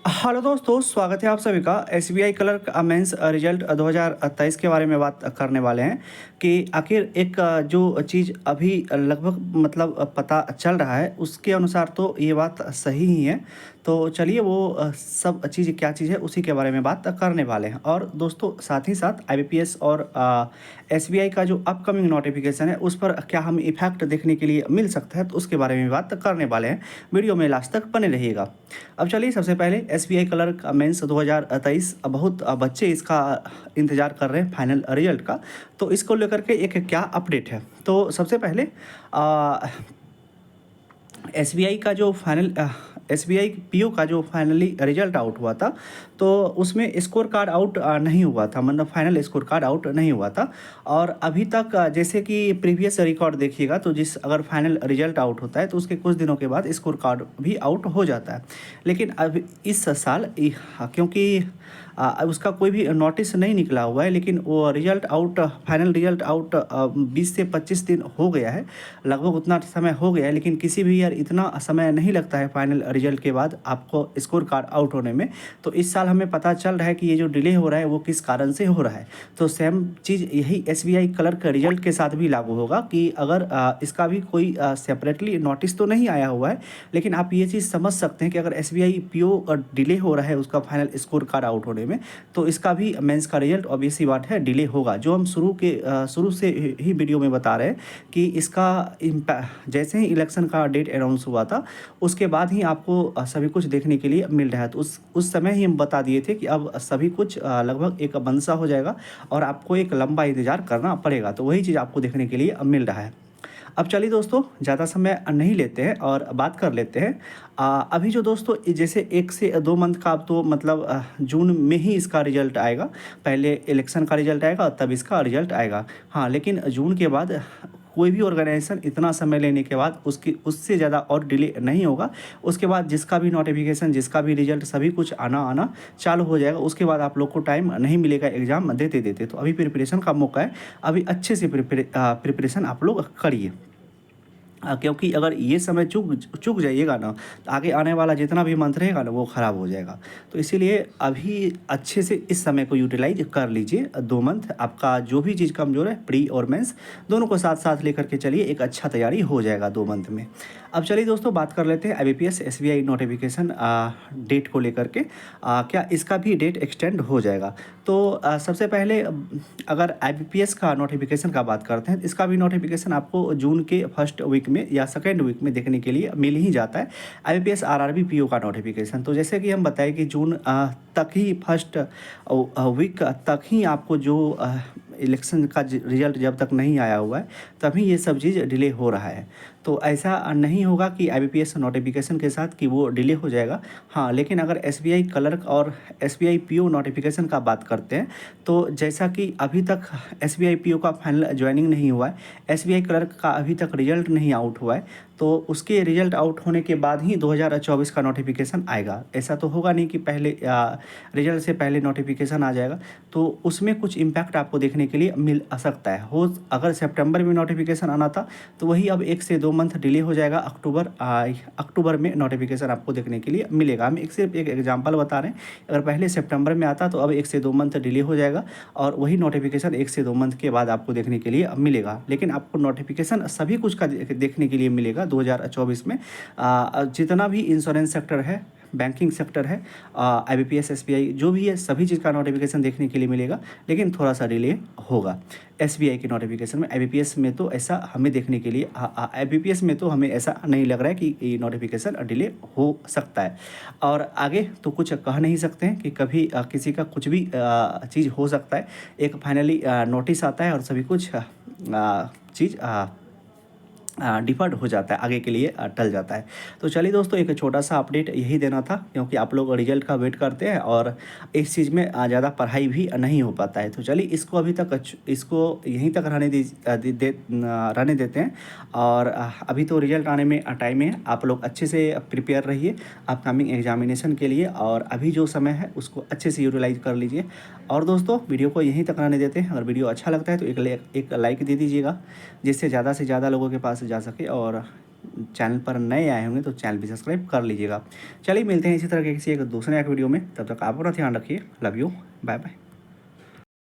Hello दोस्तों, स्वागत है आप सभी का। एसबीआई क्लर्क मेंस रिजल्ट 2023 के बारे में बात करने वाले हैं कि आखिर एक जो चीज़ अभी लगभग मतलब पता चल रहा है उसके अनुसार तो ये बात सही ही है। तो चलिए वो सब चीज़ क्या चीज़ है उसी के बारे में बात करने वाले हैं। और दोस्तों साथ ही साथ आईबीपीएस और एसबीआई का जो अपकमिंग नोटिफिकेशन है उस पर क्या हम इफेक्ट देखने के लिए मिल सकता है, तो उसके बारे में बात करने वाले हैं। वीडियो में लास्ट तक बने रहिएगा। अब चलिए सबसे पहले एसबीआई क्लर्क मेंस 2023 बहुत बच्चे इसका इंतज़ार कर रहे हैं फाइनल रिजल्ट का। तो इसको लेकर के एक क्या अपडेट है। तो सबसे पहले एसबीआई का जो फाइनल एसबीआई पीओ का जो फाइनली रिजल्ट आउट हुआ था, तो उसमें स्कोर कार्ड आउट नहीं हुआ था, मतलब फाइनल स्कोर कार्ड आउट नहीं हुआ था। और अभी तक जैसे कि प्रीवियस रिकॉर्ड देखिएगा तो जिस अगर फाइनल रिजल्ट आउट होता है तो उसके कुछ दिनों के बाद स्कोर कार्ड भी आउट हो जाता है। लेकिन अब इस साल क्योंकि उसका कोई भी नोटिस नहीं निकला हुआ है, लेकिन वो result out final result out 20 से 25 दिन हो गया है, लगभग उतना समय हो गया है। लेकिन किसी भी ईयर इतना समय नहीं लगता है फाइनल रिजल्ट के बाद आपको स्कोर कार्ड आउट होने में। तो इस साल हमें पता चल रहा है कि ये जो डिले हो रहा है वो किस कारण से हो रहा है। तो सेम चीज़ यही एसबीआई क्लर्क रिजल्ट के साथ भी लागू होगा कि अगर इसका भी कोई सेपरेटली नोटिस तो नहीं आया हुआ है, लेकिन आप ये चीज़ समझ सकते हैं कि अगर एसबीआई पीओ डिले हो रहा है उसका फाइनल स्कोर कार्ड आउट होने में, तो इसका भी मेंस का रिजल्ट ऑब्वियसली बात है डिले होगा। जो हम शुरू से ही वीडियो में बता रहे हैं कि इसका जैसे ही इलेक्शन का डेट अनाउंस हुआ था उसके बाद ही आपको सभी कुछ देखने के लिए मिल रहा है। तो उस समय ही हम बता दिए थे कि अब सभी कुछ लगभग एक बंसा हो जाएगा और आपको एक लंबा इंतज़ार करना पड़ेगा। तो वही चीज़ आपको देखने के लिए मिल रहा है। अब चलिए दोस्तों ज़्यादा समय नहीं लेते हैं और बात कर लेते हैं। अभी जो दोस्तों जैसे 1 से 2 मंथ का, अब तो मतलब जून में ही इसका रिजल्ट आएगा। पहले इलेक्शन का रिजल्ट आएगा तब इसका रिजल्ट आएगा। हाँ, लेकिन जून के बाद कोई भी ऑर्गेनाइजेशन इतना समय लेने के बाद उसकी उससे ज़्यादा और डिले नहीं होगा। उसके बाद जिसका भी नोटिफिकेशन, जिसका भी रिजल्ट, सभी कुछ आना आना चालू हो जाएगा। उसके बाद आप लोग को टाइम नहीं मिलेगा एग्ज़ाम देते देते। तो अभी प्रिपरेशन का मौका है, अभी अच्छे से प्रिपरेशन आप लोग करिए। क्योंकि अगर ये समय चूक चूक जाइएगा ना, तो आगे आने वाला जितना भी मंथ रहेगा ना वो ख़राब हो जाएगा। तो इसीलिए अभी अच्छे से इस समय को यूटिलाइज कर लीजिए। 2 मंथ आपका जो भी चीज़ कमज़ोर है, प्री और मेंस दोनों को साथ साथ लेकर के चलिए, एक अच्छा तैयारी हो जाएगा 2 मंथ में। अब चलिए दोस्तों बात कर लेते हैं आईबीपीएस एसबीआई नोटिफिकेशन डेट को लेकर के। क्या इसका भी डेट एक्सटेंड हो जाएगा। तो सबसे पहले अगर आईबीपीएस का नोटिफिकेशन का बात करते हैं, इसका भी नोटिफिकेशन आपको जून के फर्स्ट वीक में या सेकेंड वीक में देखने के लिए मिल ही जाता है। आईबीपीएस आरआरबी पीओ का नोटिफिकेशन तो जैसे कि हम बताएं कि जून तक ही फर्स्ट वीक तक ही आपको जो इलेक्शन का रिजल्ट जब तक नहीं आया हुआ है तभी ये सब चीज़ डिले हो रहा है। तो ऐसा नहीं होगा कि आईबीपीएस नोटिफिकेशन के साथ कि वो डिले हो जाएगा। हाँ, लेकिन अगर एसबीआई क्लर्क और एसबीआई पीओ नोटिफिकेशन का बात करते हैं, तो जैसा कि अभी तक एसबीआई पीओ का फाइनल ज्वाइनिंग नहीं हुआ है, एसबीआई क्लर्क का अभी तक रिजल्ट नहीं आउट हुआ है, तो उसके रिजल्ट आउट होने के बाद ही 2024 का नोटिफिकेशन आएगा। ऐसा तो होगा नहीं कि पहले रिजल्ट से पहले नोटिफिकेशन आ जाएगा। तो उसमें कुछ इम्पैक्ट आपको देखने के लिए मिल सकता है। हो अगर सितंबर में नोटिफिकेशन आना था तो वही अब 1 से 2 मंथ डिले हो जाएगा। अक्टूबर में नोटिफिकेशन आपको देखने के लिए मिलेगा। हम सिर्फ एक एग्जांपल बता रहे हैं। अगर पहले सितंबर में आता तो अब 1 से 2 मंथ डिले हो जाएगा और वही नोटिफिकेशन 1 से 2 मंथ के बाद आपको देखने के लिए मिलेगा। लेकिन आपको नोटिफिकेशन सभी कुछ का देखने के लिए मिलेगा 2024 में। जितना भी इंश्योरेंस सेक्टर है, बैंकिंग सेक्टर है, आईबीपीएस एसबीआई जो भी है, सभी चीज़ का नोटिफिकेशन देखने के लिए मिलेगा। लेकिन थोड़ा सा डिले होगा एसबीआई के नोटिफिकेशन में। आईबीपीएस में तो ऐसा हमें देखने के लिए आईबीपीएस में तो हमें ऐसा नहीं लग रहा है कि ये नोटिफिकेशन डिले हो सकता है। और आगे तो कुछ कह नहीं सकते हैं कि कभी किसी का कुछ भी चीज़ हो सकता है। एक फाइनली नोटिस आता है और सभी कुछ चीज़ डिफ़र्ड हो जाता है, आगे के लिए टल जाता है। तो चलिए दोस्तों एक छोटा सा अपडेट यही देना था, क्योंकि आप लोग रिजल्ट का वेट करते हैं और इस चीज़ में ज़्यादा पढ़ाई भी नहीं हो पाता है। तो चलिए इसको अभी तक इसको यहीं तक रहने देते हैं। और अभी तो रिजल्ट आने में टाइम है। आप लोग अच्छे से प्रिपेयर रहिए अपकमिंग एग्जामिनेशन के लिए, और अभी जो समय है उसको अच्छे से यूटिलाइज कर लीजिए। और दोस्तों वीडियो को यहीं तक रहने देते हैं। अगर वीडियो अच्छा लगता है तो एक लाइक दे दीजिएगा, जिससे ज़्यादा से ज़्यादा लोगों के पास जा सके और चैनल पर नए आए होंगे तो चैनल भी सब्सक्राइब कर लीजिएगा। चलिए मिलते हैं इसी तरह के किसी एक दूसरे एक वीडियो में, तब तक आप अपना ध्यान रखिए। Love you, bye bye.